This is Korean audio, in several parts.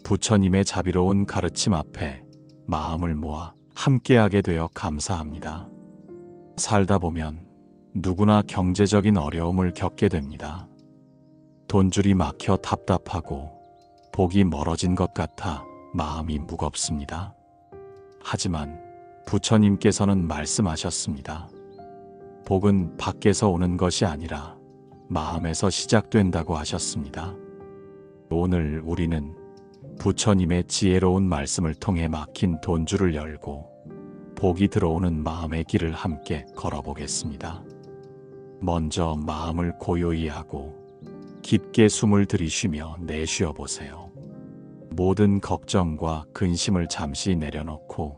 부처님의 자비로운 가르침 앞에 마음을 모아 함께하게 되어 감사합니다. 살다 보면 누구나 경제적인 어려움을 겪게 됩니다. 돈줄이 막혀 답답하고 복이 멀어진 것 같아 마음이 무겁습니다. 하지만 부처님께서는 말씀하셨습니다. 복은 밖에서 오는 것이 아니라 마음에서 시작된다고 하셨습니다. 오늘 우리는 부처님의 지혜로운 말씀을 통해 막힌 돈줄을 열고 복이 들어오는 마음의 길을 함께 걸어보겠습니다. 먼저 마음을 고요히 하고 깊게 숨을 들이쉬며 내쉬어 보세요. 모든 걱정과 근심을 잠시 내려놓고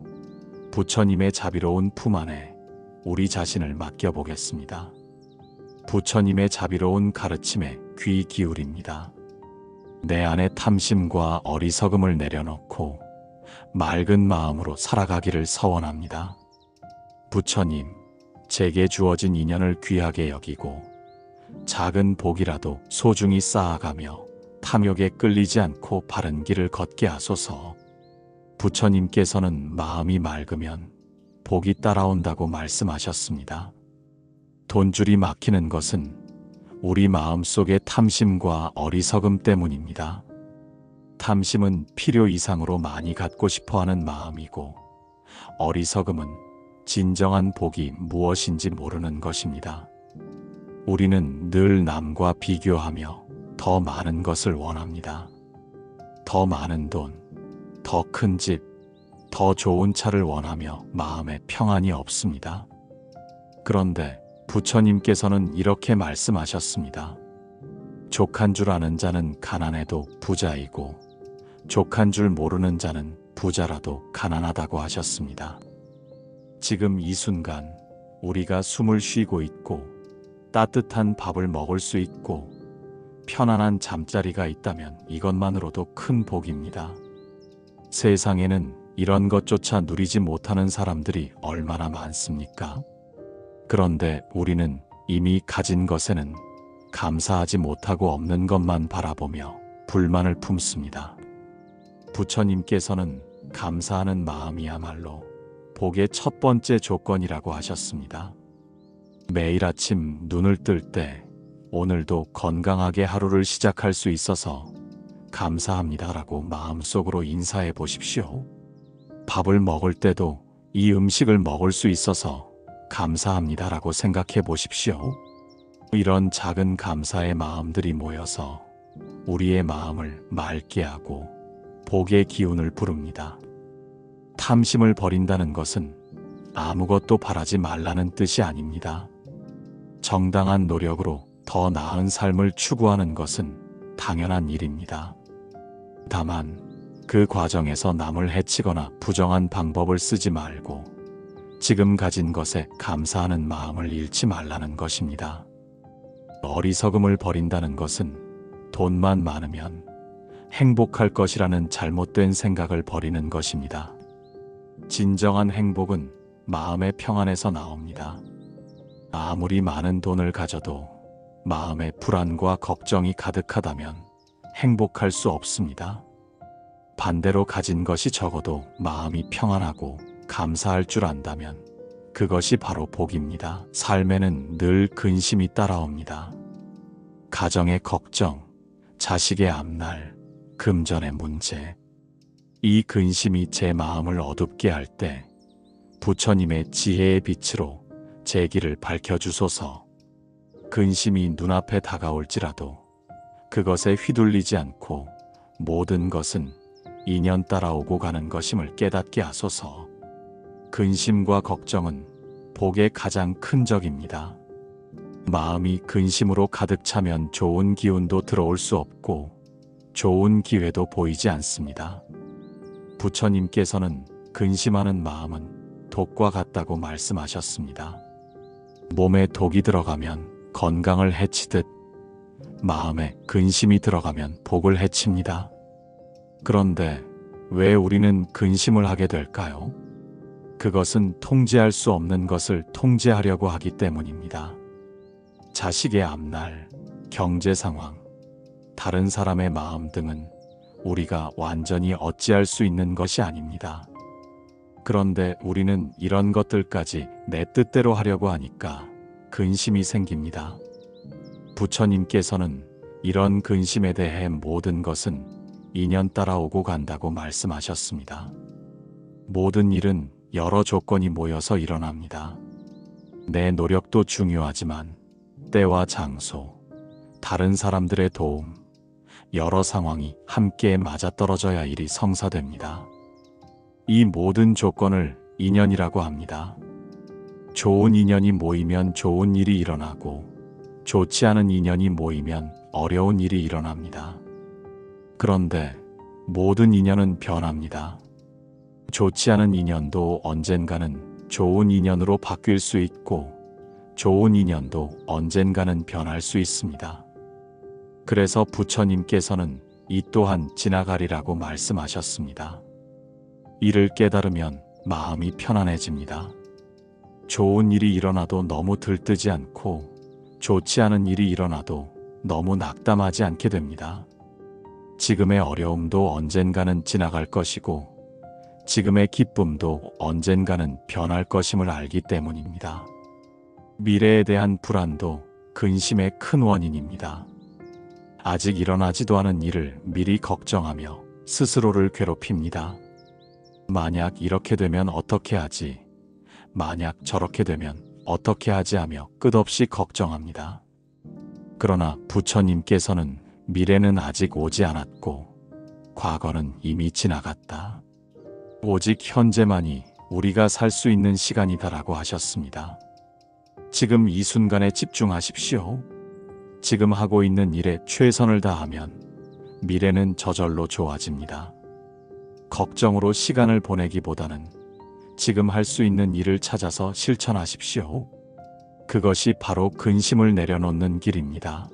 부처님의 자비로운 품 안에 우리 자신을 맡겨보겠습니다. 부처님의 자비로운 가르침에 귀 기울입니다. 내 안의 탐심과 어리석음을 내려놓고 맑은 마음으로 살아가기를 서원합니다. 부처님, 제게 주어진 인연을 귀하게 여기고 작은 복이라도 소중히 쌓아가며 탐욕에 끌리지 않고 바른 길을 걷게 하소서. 부처님께서는 마음이 맑으면 복이 따라온다고 말씀하셨습니다. 돈줄이 막히는 것은 우리 마음 속의 탐심과 어리석음 때문입니다. 탐심은 필요 이상으로 많이 갖고 싶어하는 마음이고, 어리석음은 진정한 복이 무엇인지 모르는 것입니다. 우리는 늘 남과 비교하며 더 많은 것을 원합니다. 더 많은 돈, 더 큰 집, 더 좋은 차를 원하며 마음에 평안이 없습니다. 그런데 부처님께서는 이렇게 말씀하셨습니다. 족한 줄 아는 자는 가난해도 부자이고 족한 줄 모르는 자는 부자라도 가난하다고 하셨습니다. 지금 이 순간 우리가 숨을 쉬고 있고 따뜻한 밥을 먹을 수 있고 편안한 잠자리가 있다면 이것만으로도 큰 복입니다. 세상에는 이런 것조차 누리지 못하는 사람들이 얼마나 많습니까? 그런데 우리는 이미 가진 것에는 감사하지 못하고 없는 것만 바라보며 불만을 품습니다. 부처님께서는 감사하는 마음이야말로 복의 첫 번째 조건이라고 하셨습니다. 매일 아침 눈을 뜰 때 오늘도 건강하게 하루를 시작할 수 있어서 감사합니다라고 마음속으로 인사해 보십시오. 밥을 먹을 때도 이 음식을 먹을 수 있어서 감사합니다라고 생각해 보십시오. 이런 작은 감사의 마음들이 모여서 우리의 마음을 맑게 하고 복의 기운을 부릅니다. 탐심을 버린다는 것은 아무것도 바라지 말라는 뜻이 아닙니다. 정당한 노력으로 더 나은 삶을 추구하는 것은 당연한 일입니다. 다만 그 과정에서 남을 해치거나 부정한 방법을 쓰지 말고 지금 가진 것에 감사하는 마음을 잃지 말라는 것입니다. 어리석음을 버린다는 것은 돈만 많으면 행복할 것이라는 잘못된 생각을 버리는 것입니다. 진정한 행복은 마음의 평안에서 나옵니다. 아무리 많은 돈을 가져도 마음에 불안과 걱정이 가득하다면 행복할 수 없습니다. 반대로 가진 것이 적어도 마음이 평안하고 감사할 줄 안다면 그것이 바로 복입니다. 삶에는 늘 근심이 따라옵니다. 가정의 걱정, 자식의 앞날, 금전의 문제. 이 근심이 제 마음을 어둡게 할 때 부처님의 지혜의 빛으로 제 길을 밝혀주소서. 근심이 눈앞에 다가올지라도 그것에 휘둘리지 않고 모든 것은 인연 따라오고 가는 것임을 깨닫게 하소서. 근심과 걱정은 복의 가장 큰 적입니다. 마음이 근심으로 가득 차면 좋은 기운도 들어올 수 없고 좋은 기회도 보이지 않습니다. 부처님께서는 근심하는 마음은 독과 같다고 말씀하셨습니다. 몸에 독이 들어가면 건강을 해치듯 마음에 근심이 들어가면 복을 해칩니다. 그런데 왜 우리는 근심을 하게 될까요? 그것은 통제할 수 없는 것을 통제하려고 하기 때문입니다. 자식의 앞날, 경제 상황, 다른 사람의 마음 등은 우리가 완전히 어찌할 수 있는 것이 아닙니다. 그런데 우리는 이런 것들까지 내 뜻대로 하려고 하니까 근심이 생깁니다. 부처님께서는 이런 근심에 대해 모든 것은 인연 따라오고 간다고 말씀하셨습니다. 모든 일은 여러 조건이 모여서 일어납니다. 내 노력도 중요하지만 때와 장소, 다른 사람들의 도움, 여러 상황이 함께 맞아떨어져야 일이 성사됩니다. 이 모든 조건을 인연이라고 합니다. 좋은 인연이 모이면 좋은 일이 일어나고 좋지 않은 인연이 모이면 어려운 일이 일어납니다. 그런데 모든 인연은 변합니다. 좋지 않은 인연도 언젠가는 좋은 인연으로 바뀔 수 있고 좋은 인연도 언젠가는 변할 수 있습니다. 그래서 부처님께서는 이 또한 지나가리라고 말씀하셨습니다. 이를 깨달으면 마음이 편안해집니다. 좋은 일이 일어나도 너무 들뜨지 않고 좋지 않은 일이 일어나도 너무 낙담하지 않게 됩니다. 지금의 어려움도 언젠가는 지나갈 것이고 지금의 기쁨도 언젠가는 변할 것임을 알기 때문입니다. 미래에 대한 불안도 근심의 큰 원인입니다. 아직 일어나지도 않은 일을 미리 걱정하며 스스로를 괴롭힙니다. 만약 이렇게 되면 어떻게 하지? 만약 저렇게 되면 어떻게 하지 하며 끝없이 걱정합니다. 그러나 부처님께서는 미래는 아직 오지 않았고 과거는 이미 지나갔다. 오직 현재만이 우리가 살 수 있는 시간이다라고 하셨습니다. 지금 이 순간에 집중하십시오. 지금 하고 있는 일에 최선을 다하면 미래는 저절로 좋아집니다. 걱정으로 시간을 보내기보다는 지금 할 수 있는 일을 찾아서 실천하십시오. 그것이 바로 근심을 내려놓는 길입니다.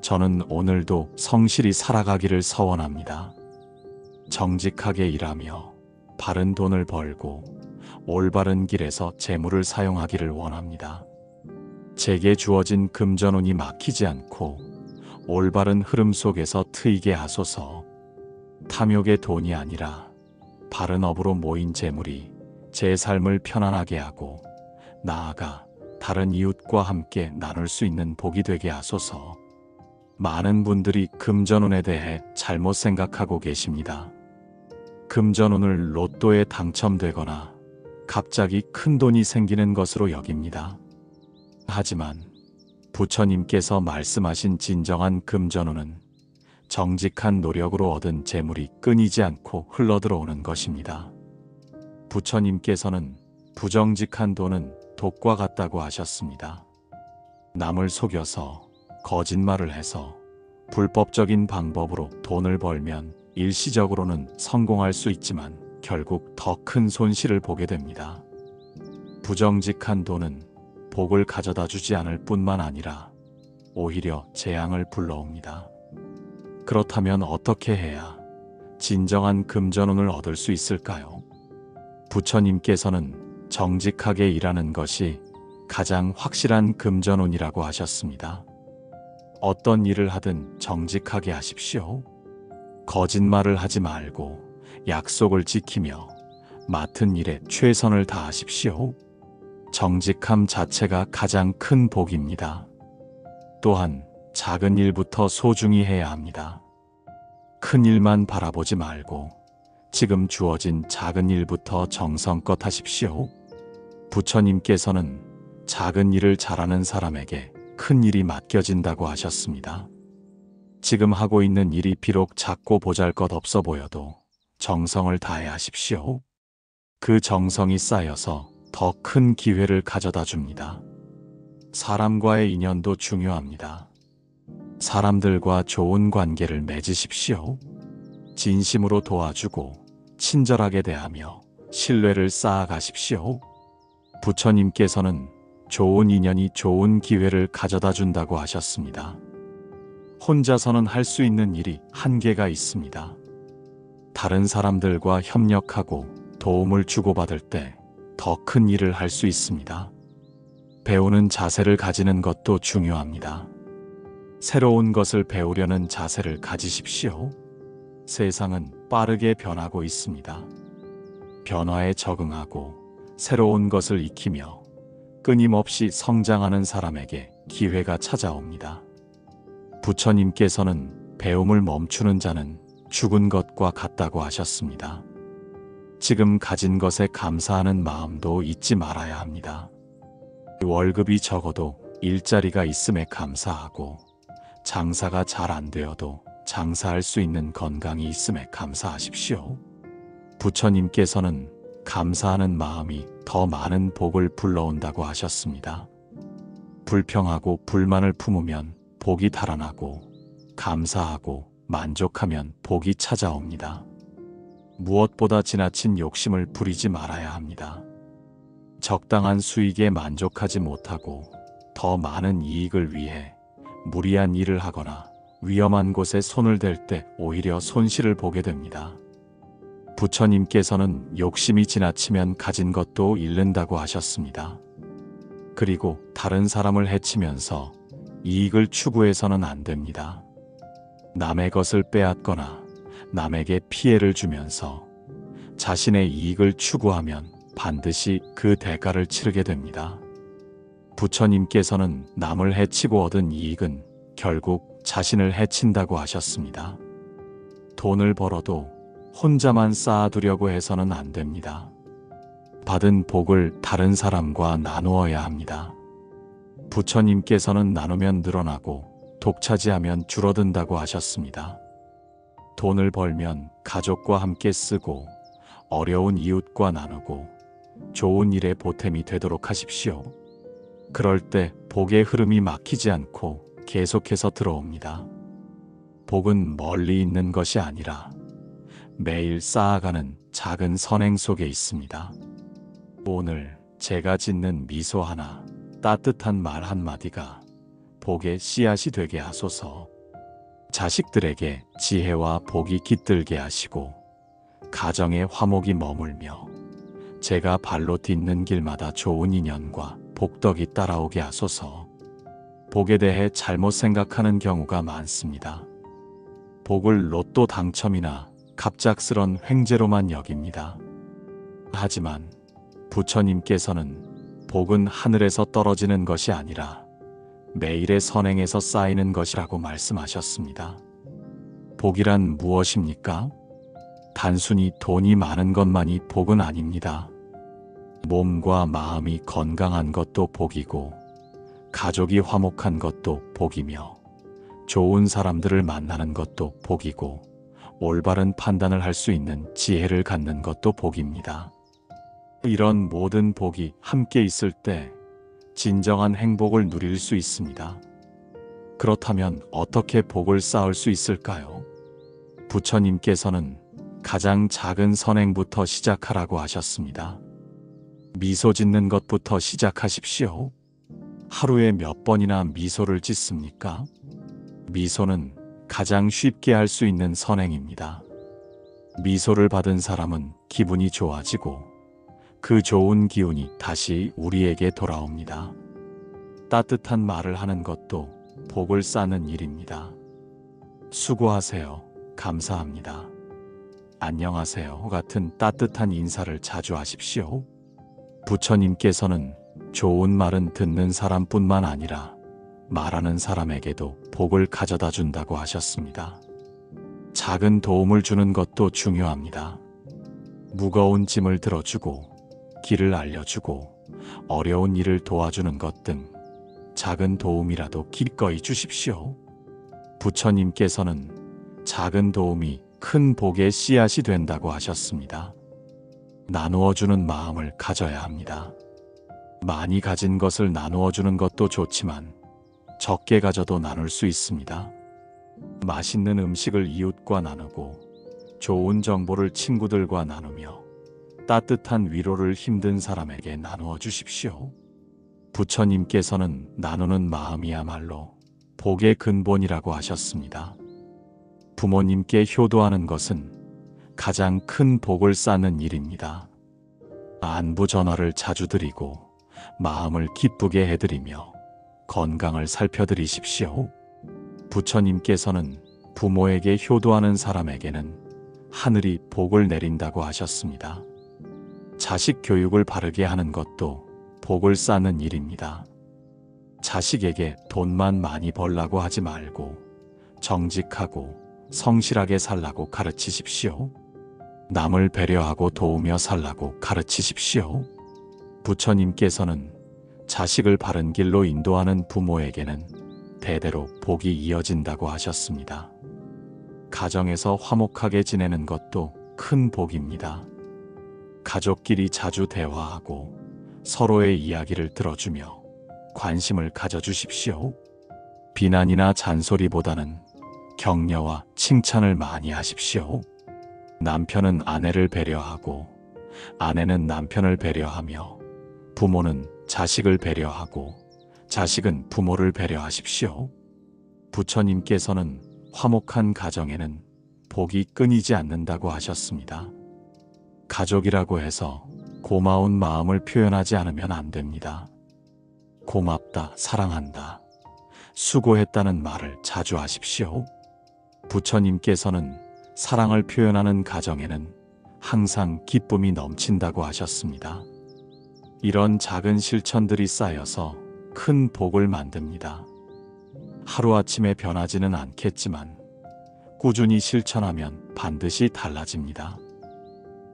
저는 오늘도 성실히 살아가기를 서원합니다. 정직하게 일하며 바른 돈을 벌고 올바른 길에서 재물을 사용하기를 원합니다. 제게 주어진 금전운이 막히지 않고 올바른 흐름 속에서 트이게 하소서. 탐욕의 돈이 아니라 바른 업으로 모인 재물이 제 삶을 편안하게 하고 나아가 다른 이웃과 함께 나눌 수 있는 복이 되게 하소서. 많은 분들이 금전운에 대해 잘못 생각하고 계십니다. 금전운을 로또에 당첨되거나 갑자기 큰 돈이 생기는 것으로 여깁니다. 하지만 부처님께서 말씀하신 진정한 금전운은 정직한 노력으로 얻은 재물이 끊이지 않고 흘러들어오는 것입니다. 부처님께서는 부정직한 돈은 독과 같다고 하셨습니다. 남을 속여서 거짓말을 해서 불법적인 방법으로 돈을 벌면 일시적으로는 성공할 수 있지만 결국 더 큰 손실을 보게 됩니다. 부정직한 돈은 복을 가져다 주지 않을 뿐만 아니라 오히려 재앙을 불러옵니다. 그렇다면 어떻게 해야 진정한 금전운을 얻을 수 있을까요? 부처님께서는 정직하게 일하는 것이 가장 확실한 금전운이라고 하셨습니다. 어떤 일을 하든 정직하게 하십시오. 거짓말을 하지 말고 약속을 지키며 맡은 일에 최선을 다하십시오. 정직함 자체가 가장 큰 복입니다. 또한 작은 일부터 소중히 해야 합니다. 큰 일만 바라보지 말고 지금 주어진 작은 일부터 정성껏 하십시오. 부처님께서는 작은 일을 잘하는 사람에게 큰 일이 맡겨진다고 하셨습니다. 지금 하고 있는 일이 비록 작고 보잘것없어 보여도 정성을 다해 하십시오. 그 정성이 쌓여서 더 큰 기회를 가져다 줍니다. 사람과의 인연도 중요합니다. 사람들과 좋은 관계를 맺으십시오. 진심으로 도와주고 친절하게 대하며 신뢰를 쌓아가십시오. 부처님께서는 좋은 인연이 좋은 기회를 가져다 준다고 하셨습니다. 혼자서는 할 수 있는 일이 한계가 있습니다. 다른 사람들과 협력하고 도움을 주고받을 때 더 큰 일을 할 수 있습니다. 배우는 자세를 가지는 것도 중요합니다. 새로운 것을 배우려는 자세를 가지십시오. 세상은 빠르게 변하고 있습니다. 변화에 적응하고 새로운 것을 익히며 끊임없이 성장하는 사람에게 기회가 찾아옵니다. 부처님께서는 배움을 멈추는 자는 죽은 것과 같다고 하셨습니다. 지금 가진 것에 감사하는 마음도 잊지 말아야 합니다. 월급이 적어도 일자리가 있음에 감사하고, 장사가 잘 안 되어도 장사할 수 있는 건강이 있음에 감사하십시오. 부처님께서는 감사하는 마음이 더 많은 복을 불러온다고 하셨습니다. 불평하고 불만을 품으면 복이 달아나고, 감사하고 만족하면 복이 찾아옵니다. 무엇보다 지나친 욕심을 부리지 말아야 합니다. 적당한 수익에 만족하지 못하고 더 많은 이익을 위해 무리한 일을 하거나 위험한 곳에 손을 댈 때 오히려 손실을 보게 됩니다. 부처님께서는 욕심이 지나치면 가진 것도 잃는다고 하셨습니다. 그리고 다른 사람을 해치면서 이익을 추구해서는 안 됩니다. 남의 것을 빼앗거나 남에게 피해를 주면서 자신의 이익을 추구하면 반드시 그 대가를 치르게 됩니다. 부처님께서는 남을 해치고 얻은 이익은 결국 자신을 해친다고 하셨습니다. 돈을 벌어도 혼자만 쌓아두려고 해서는 안 됩니다. 받은 복을 다른 사람과 나누어야 합니다. 부처님께서는 나누면 늘어나고 독차지하면 줄어든다고 하셨습니다. 돈을 벌면 가족과 함께 쓰고 어려운 이웃과 나누고 좋은 일에 보탬이 되도록 하십시오. 그럴 때 복의 흐름이 막히지 않고 계속해서 들어옵니다. 복은 멀리 있는 것이 아니라 매일 쌓아가는 작은 선행 속에 있습니다. 오늘 제가 짓는 미소 하나, 따뜻한 말 한마디가 복의 씨앗이 되게 하소서. 자식들에게 지혜와 복이 깃들게 하시고 가정에 화목이 머물며 제가 발로 딛는 길마다 좋은 인연과 복덕이 따라오게 하소서. 복에 대해 잘못 생각하는 경우가 많습니다. 복을 로또 당첨이나 갑작스런 횡재로만 여깁니다. 하지만 부처님께서는 복은 하늘에서 떨어지는 것이 아니라 매일의 선행에서 쌓이는 것이라고 말씀하셨습니다. 복이란 무엇입니까? 단순히 돈이 많은 것만이 복은 아닙니다. 몸과 마음이 건강한 것도 복이고, 가족이 화목한 것도 복이며, 좋은 사람들을 만나는 것도 복이고, 올바른 판단을 할 수 있는 지혜를 갖는 것도 복입니다. 이런 모든 복이 함께 있을 때 진정한 행복을 누릴 수 있습니다. 그렇다면 어떻게 복을 쌓을 수 있을까요? 부처님께서는 가장 작은 선행부터 시작하라고 하셨습니다. 미소 짓는 것부터 시작하십시오. 하루에 몇 번이나 미소를 짓습니까? 미소는 가장 쉽게 할 수 있는 선행입니다. 미소를 받은 사람은 기분이 좋아지고 그 좋은 기운이 다시 우리에게 돌아옵니다. 따뜻한 말을 하는 것도 복을 쌓는 일입니다. 수고하세요. 감사합니다. 안녕하세요. 같은 따뜻한 인사를 자주 하십시오. 부처님께서는 좋은 말은 듣는 사람뿐만 아니라 말하는 사람에게도 복을 가져다 준다고 하셨습니다. 작은 도움을 주는 것도 중요합니다. 무거운 짐을 들어주고 길을 알려주고 어려운 일을 도와주는 것 등 작은 도움이라도 기꺼이 주십시오. 부처님께서는 작은 도움이 큰 복의 씨앗이 된다고 하셨습니다. 나누어주는 마음을 가져야 합니다. 많이 가진 것을 나누어주는 것도 좋지만 적게 가져도 나눌 수 있습니다. 맛있는 음식을 이웃과 나누고 좋은 정보를 친구들과 나누며 따뜻한 위로를 힘든 사람에게 나누어 주십시오. 부처님께서는 나누는 마음이야말로 복의 근본이라고 하셨습니다. 부모님께 효도하는 것은 가장 큰 복을 쌓는 일입니다. 안부 전화를 자주 드리고 마음을 기쁘게 해드리며 건강을 살펴드리십시오. 부처님께서는 부모에게 효도하는 사람에게는 하늘이 복을 내린다고 하셨습니다. 자식 교육을 바르게 하는 것도 복을 쌓는 일입니다. 자식에게 돈만 많이 벌라고 하지 말고 정직하고 성실하게 살라고 가르치십시오. 남을 배려하고 도우며 살라고 가르치십시오. 부처님께서는 자식을 바른 길로 인도하는 부모에게는 대대로 복이 이어진다고 하셨습니다. 가정에서 화목하게 지내는 것도 큰 복입니다. 가족끼리 자주 대화하고 서로의 이야기를 들어주며 관심을 가져주십시오. 비난이나 잔소리보다는 격려와 칭찬을 많이 하십시오. 남편은 아내를 배려하고 아내는 남편을 배려하며 부모는 자식을 배려하고 자식은 부모를 배려하십시오. 부처님께서는 화목한 가정에는 복이 끊이지 않는다고 하셨습니다. 가족이라고 해서 고마운 마음을 표현하지 않으면 안 됩니다. 고맙다, 사랑한다, 수고했다는 말을 자주 하십시오. 부처님께서는 사랑을 표현하는 가정에는 항상 기쁨이 넘친다고 하셨습니다. 이런 작은 실천들이 쌓여서 큰 복을 만듭니다. 하루아침에 변하지는 않겠지만 꾸준히 실천하면 반드시 달라집니다.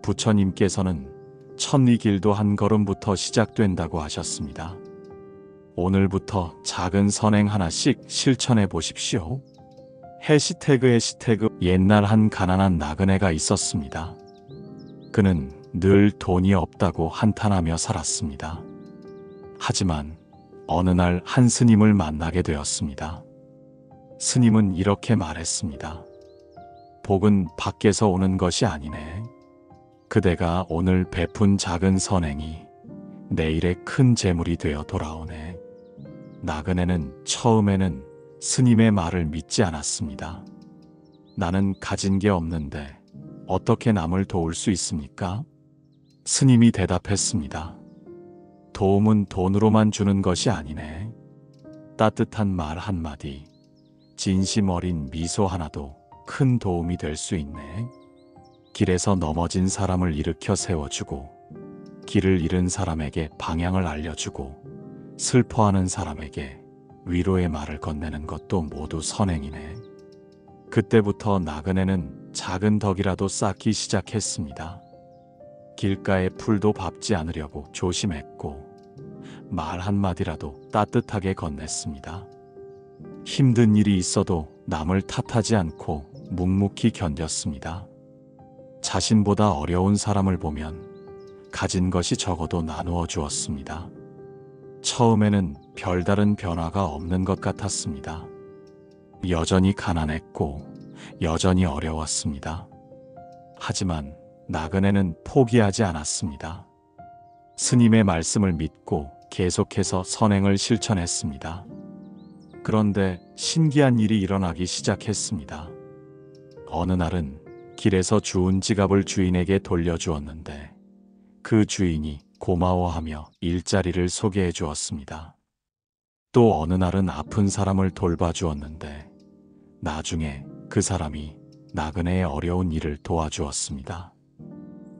부처님께서는 천리길도 한 걸음부터 시작된다고 하셨습니다. 오늘부터 작은 선행 하나씩 실천해 보십시오. 해시태그 옛날 한 가난한 나그네가 있었습니다. 그는 늘 돈이 없다고 한탄하며 살았습니다. 하지만 어느 날 한 스님을 만나게 되었습니다. 스님은 이렇게 말했습니다. 복은 밖에서 오는 것이 아니네. 그대가 오늘 베푼 작은 선행이 내일의 큰 재물이 되어 돌아오네. 나그네는 처음에는 스님의 말을 믿지 않았습니다. 나는 가진 게 없는데 어떻게 남을 도울 수 있습니까? 스님이 대답했습니다. 도움은 돈으로만 주는 것이 아니네. 따뜻한 말 한마디, 진심 어린 미소 하나도 큰 도움이 될 수 있네. 길에서 넘어진 사람을 일으켜 세워주고, 길을 잃은 사람에게 방향을 알려주고, 슬퍼하는 사람에게 위로의 말을 건네는 것도 모두 선행이네. 그때부터 나그네는 작은 덕이라도 쌓기 시작했습니다. 길가에 풀도 밟지 않으려고 조심했고 말 한마디라도 따뜻하게 건넸습니다. 힘든 일이 있어도 남을 탓하지 않고 묵묵히 견뎠습니다. 자신보다 어려운 사람을 보면 가진 것이 적어도 나누어 주었습니다. 처음에는 별다른 변화가 없는 것 같았습니다. 여전히 가난했고 여전히 어려웠습니다. 하지만 나그네는 포기하지 않았습니다. 스님의 말씀을 믿고 계속해서 선행을 실천했습니다. 그런데 신기한 일이 일어나기 시작했습니다. 어느 날은 길에서 주운 지갑을 주인에게 돌려주었는데 그 주인이 고마워하며 일자리를 소개해 주었습니다. 또 어느 날은 아픈 사람을 돌봐주었는데 나중에 그 사람이 나그네의 어려운 일을 도와주었습니다.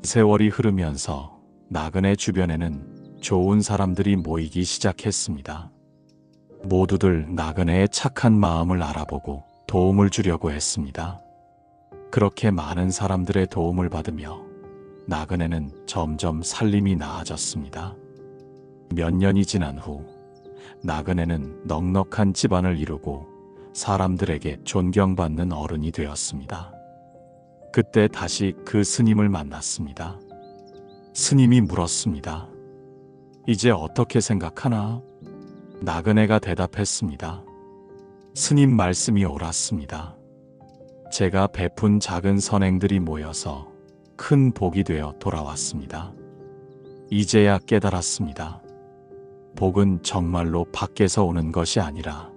세월이 흐르면서 나그네 주변에는 좋은 사람들이 모이기 시작했습니다. 모두들 나그네의 착한 마음을 알아보고 도움을 주려고 했습니다. 그렇게 많은 사람들의 도움을 받으며 나그네는 점점 살림이 나아졌습니다. 몇 년이 지난 후 나그네는 넉넉한 집안을 이루고 사람들에게 존경받는 어른이 되었습니다. 그때 다시 그 스님을 만났습니다. 스님이 물었습니다. 이제 어떻게 생각하나? 나그네가 대답했습니다. 스님 말씀이 옳았습니다. 제가 베푼 작은 선행들이 모여서 큰 복이 되어 돌아왔습니다. 이제야 깨달았습니다. 복은 정말로 밖에서 오는 것이 아니라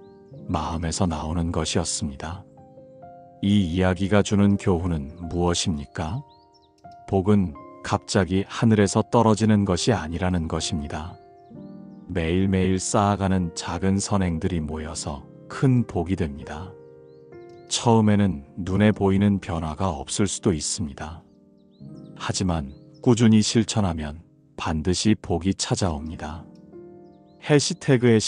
마음에서 나오는 것이었습니다. 이 이야기가 주는 교훈은 무엇입니까? 복은 갑자기 하늘에서 떨어지는 것이 아니라는 것입니다. 매일매일 쌓아가는 작은 선행들이 모여서 큰 복이 됩니다. 처음에는 눈에 보이는 변화가 없을 수도 있습니다. 하지만 꾸준히 실천하면 반드시 복이 찾아옵니다. 해시태그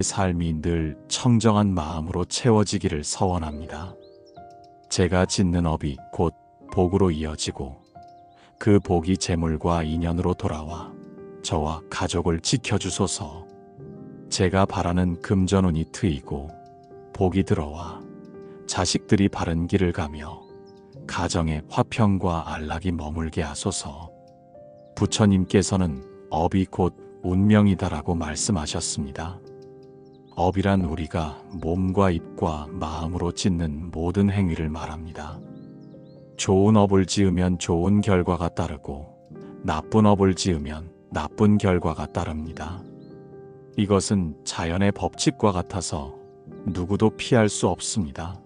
삶이 늘 청정한 마음으로 채워지기를 서원합니다. 제가 짓는 업이 곧 복으로 이어지고 그 복이 재물과 인연으로 돌아와 저와 가족을 지켜주소서. 제가 바라는 금전운이 트이고 복이 들어와 자식들이 바른 길을 가며 가정에 화평과 안락이 머물게 하소서. 부처님께서는 업이 곧 운명이다라고 말씀하셨습니다. 업이란 우리가 몸과 입과 마음으로 짓는 모든 행위를 말합니다. 좋은 업을 지으면 좋은 결과가 따르고 나쁜 업을 지으면 나쁜 결과가 따릅니다. 이것은 자연의 법칙과 같아서 누구도 피할 수 없습니다.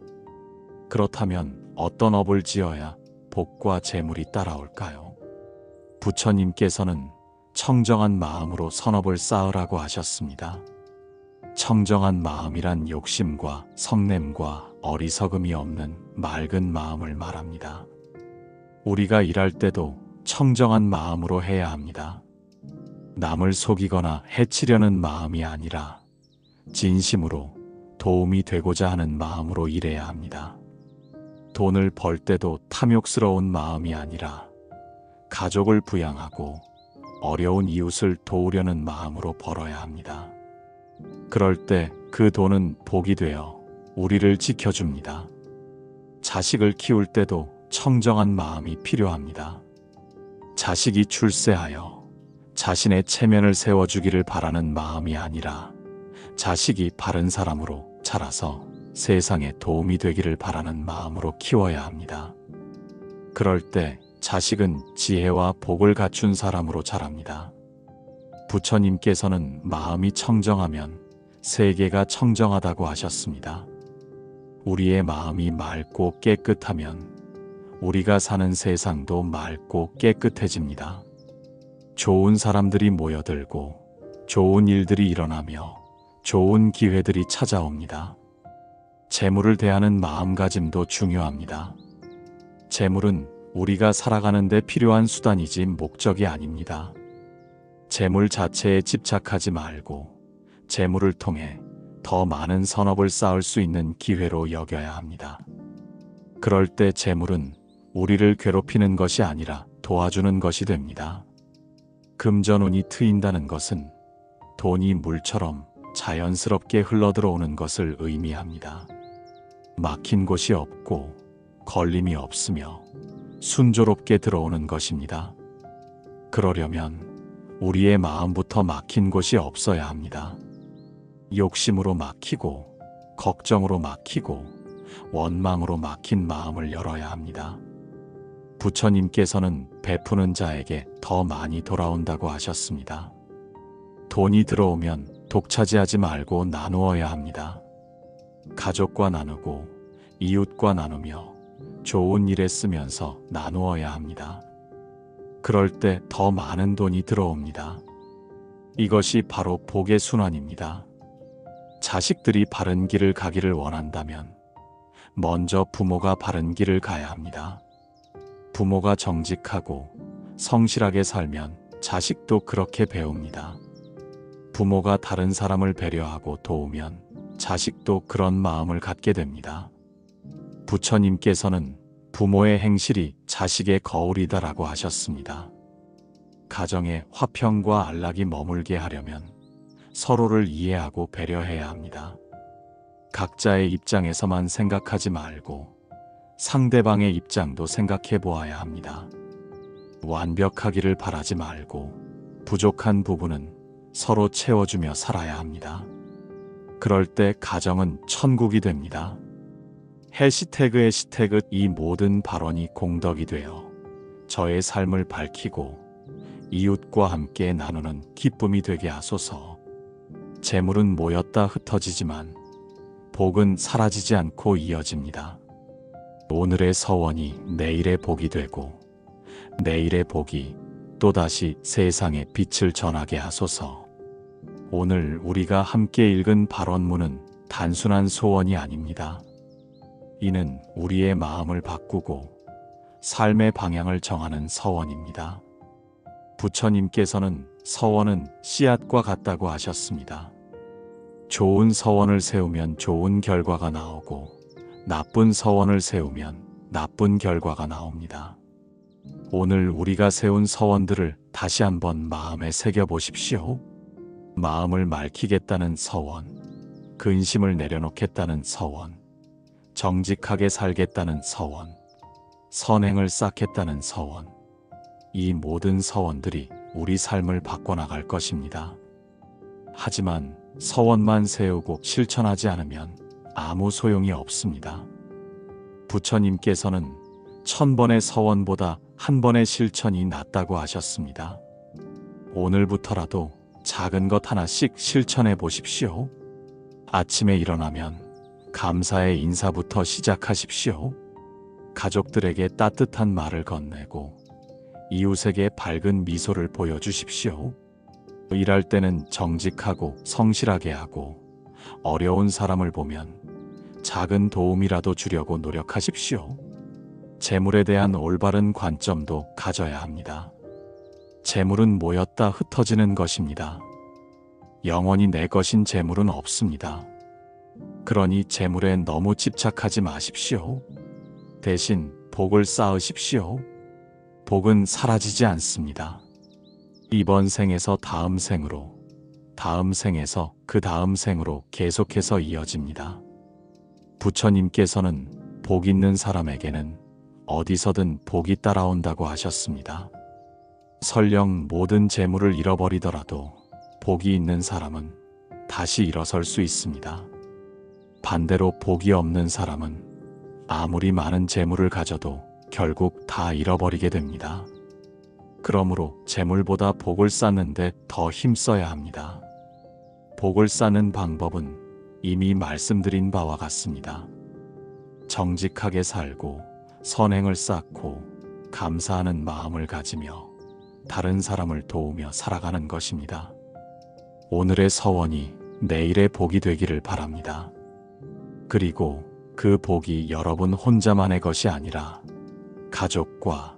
그렇다면 어떤 업을 지어야 복과 재물이 따라올까요? 부처님께서는 청정한 마음으로 선업을 쌓으라고 하셨습니다. 청정한 마음이란 욕심과 성냄과 어리석음이 없는 맑은 마음을 말합니다. 우리가 일할 때도 청정한 마음으로 해야 합니다. 남을 속이거나 해치려는 마음이 아니라 진심으로 도움이 되고자 하는 마음으로 일해야 합니다. 돈을 벌 때도 탐욕스러운 마음이 아니라 가족을 부양하고 어려운 이웃을 도우려는 마음으로 벌어야 합니다. 그럴 때 그 돈은 복이 되어 우리를 지켜줍니다. 자식을 키울 때도 청정한 마음이 필요합니다. 자식이 출세하여 자신의 체면을 세워주기를 바라는 마음이 아니라 자식이 바른 사람으로 자라서 세상에 도움이 되기를 바라는 마음으로 키워야 합니다. 그럴 때 자식은 지혜와 복을 갖춘 사람으로 자랍니다. 부처님께서는 마음이 청정하면 세계가 청정하다고 하셨습니다. 우리의 마음이 맑고 깨끗하면 우리가 사는 세상도 맑고 깨끗해집니다. 좋은 사람들이 모여들고 좋은 일들이 일어나며 좋은 기회들이 찾아옵니다. 재물을 대하는 마음가짐도 중요합니다. 재물은 우리가 살아가는 데 필요한 수단이지 목적이 아닙니다. 재물 자체에 집착하지 말고 재물을 통해 더 많은 선업을 쌓을 수 있는 기회로 여겨야 합니다. 그럴 때 재물은 우리를 괴롭히는 것이 아니라 도와주는 것이 됩니다. 금전운이 트인다는 것은 돈이 물처럼 자연스럽게 흘러들어오는 것을 의미합니다. 막힌 곳이 없고 걸림이 없으며 순조롭게 들어오는 것입니다. 그러려면 우리의 마음부터 막힌 곳이 없어야 합니다. 욕심으로 막히고 걱정으로 막히고 원망으로 막힌 마음을 열어야 합니다. 부처님께서는 베푸는 자에게 더 많이 돌아온다고 하셨습니다. 돈이 들어오면 독차지하지 말고 나누어야 합니다. 가족과 나누고 이웃과 나누며 좋은 일에 쓰면서 나누어야 합니다. 그럴 때 더 많은 돈이 들어옵니다. 이것이 바로 복의 순환입니다. 자식들이 바른 길을 가기를 원한다면 먼저 부모가 바른 길을 가야 합니다. 부모가 정직하고 성실하게 살면 자식도 그렇게 배웁니다. 부모가 다른 사람을 배려하고 도우면 자식도 그런 마음을 갖게 됩니다. 부처님께서는 부모의 행실이 자식의 거울이다라고 하셨습니다. 가정에 화평과 안락이 머물게 하려면 서로를 이해하고 배려해야 합니다. 각자의 입장에서만 생각하지 말고 상대방의 입장도 생각해 보아야 합니다. 완벽하기를 바라지 말고 부족한 부분은 서로 채워주며 살아야 합니다. 그럴 때 가정은 천국이 됩니다. 해시태그 이 모든 발언이 공덕이 되어 저의 삶을 밝히고 이웃과 함께 나누는 기쁨이 되게 하소서. 재물은 모였다 흩어지지만 복은 사라지지 않고 이어집니다. 오늘의 서원이 내일의 복이 되고 내일의 복이 또다시 세상에 빛을 전하게 하소서. 오늘 우리가 함께 읽은 발언문은 단순한 소원이 아닙니다. 이는 우리의 마음을 바꾸고 삶의 방향을 정하는 서원입니다. 부처님께서는 서원은 씨앗과 같다고 하셨습니다. 좋은 서원을 세우면 좋은 결과가 나오고 나쁜 서원을 세우면 나쁜 결과가 나옵니다. 오늘 우리가 세운 서원들을 다시 한번 마음에 새겨 보십시오. 마음을 맑히겠다는 서원, 근심을 내려놓겠다는 서원, 정직하게 살겠다는 서원, 선행을 쌓겠다는 서원. 이 모든 서원들이 우리 삶을 바꿔나갈 것입니다. 하지만 서원만 세우고 실천하지 않으면 아무 소용이 없습니다. 부처님께서는 1000번의 서원보다 한 번의 실천이 낫다고 하셨습니다. 오늘부터라도 작은 것 하나씩 실천해 보십시오. 아침에 일어나면 감사의 인사부터 시작하십시오. 가족들에게 따뜻한 말을 건네고 이웃에게 밝은 미소를 보여주십시오. 일할 때는 정직하고 성실하게 하고 어려운 사람을 보면 작은 도움이라도 주려고 노력하십시오. 재물에 대한 올바른 관점도 가져야 합니다. 재물은 모였다 흩어지는 것입니다. 영원히 내 것인 재물은 없습니다. 그러니 재물에 너무 집착하지 마십시오. 대신 복을 쌓으십시오. 복은 사라지지 않습니다. 이번 생에서 다음 생으로, 다음 생에서 그 다음 생으로 계속해서 이어집니다. 부처님께서는 복 있는 사람에게는 어디서든 복이 따라온다고 하셨습니다. 설령 모든 재물을 잃어버리더라도 복이 있는 사람은 다시 일어설 수 있습니다. 반대로 복이 없는 사람은 아무리 많은 재물을 가져도 결국 다 잃어버리게 됩니다. 그러므로 재물보다 복을 쌓는데 더 힘써야 합니다. 복을 쌓는 방법은 이미 말씀드린 바와 같습니다. 정직하게 살고 선행을 쌓고 감사하는 마음을 가지며 다른 사람을 도우며 살아가는 것입니다. 오늘의 서원이 내일의 복이 되기를 바랍니다. 그리고 그 복이 여러분 혼자만의 것이 아니라 가족과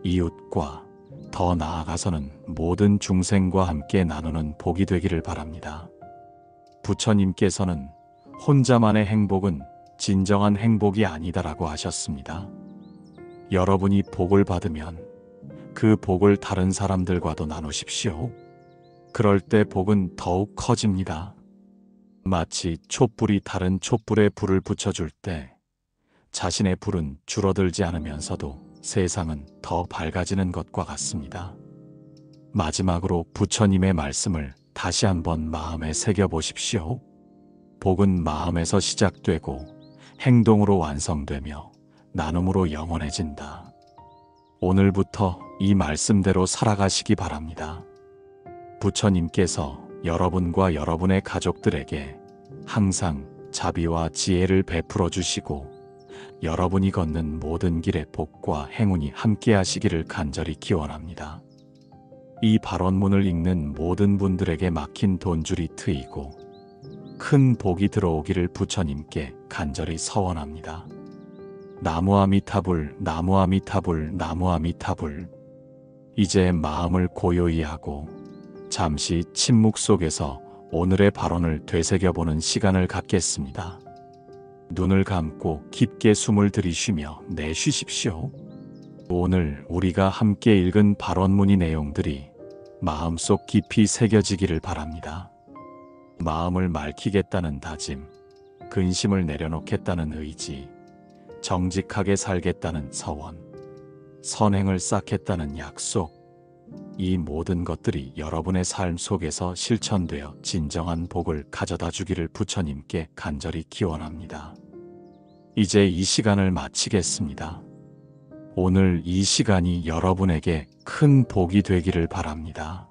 이웃과 더 나아가서는 모든 중생과 함께 나누는 복이 되기를 바랍니다. 부처님께서는 혼자만의 행복은 진정한 행복이 아니다라고 하셨습니다. 여러분이 복을 받으면 그 복을 다른 사람들과도 나누십시오. 그럴 때 복은 더욱 커집니다. 마치 촛불이 다른 촛불에 불을 붙여줄 때 자신의 불은 줄어들지 않으면서도 세상은 더 밝아지는 것과 같습니다. 마지막으로 부처님의 말씀을 다시 한번 마음에 새겨 보십시오. 복은 마음에서 시작되고 행동으로 완성되며 나눔으로 영원해진다. 오늘부터 이 말씀대로 살아가시기 바랍니다. 부처님께서 여러분과 여러분의 가족들에게 항상 자비와 지혜를 베풀어 주시고 여러분이 걷는 모든 길에 복과 행운이 함께 하시기를 간절히 기원합니다. 이 발언문을 읽는 모든 분들에게 막힌 돈줄이 트이고 큰 복이 들어오기를 부처님께 간절히 서원합니다. 나무아미타불, 나무아미타불, 나무아미타불. 이제 마음을 고요히 하고 잠시 침묵 속에서 오늘의 발언을 되새겨보는 시간을 갖겠습니다. 눈을 감고 깊게 숨을 들이쉬며 내쉬십시오. 오늘 우리가 함께 읽은 발언문의 내용들이 마음속 깊이 새겨지기를 바랍니다. 마음을 맑히겠다는 다짐, 근심을 내려놓겠다는 의지, 정직하게 살겠다는 서원, 선행을 쌓겠다는 약속, 이 모든 것들이 여러분의 삶 속에서 실천되어 진정한 복을 가져다 주기를 부처님께 간절히 기원합니다. 이제 이 시간을 마치겠습니다. 오늘 이 시간이 여러분에게 큰 복이 되기를 바랍니다.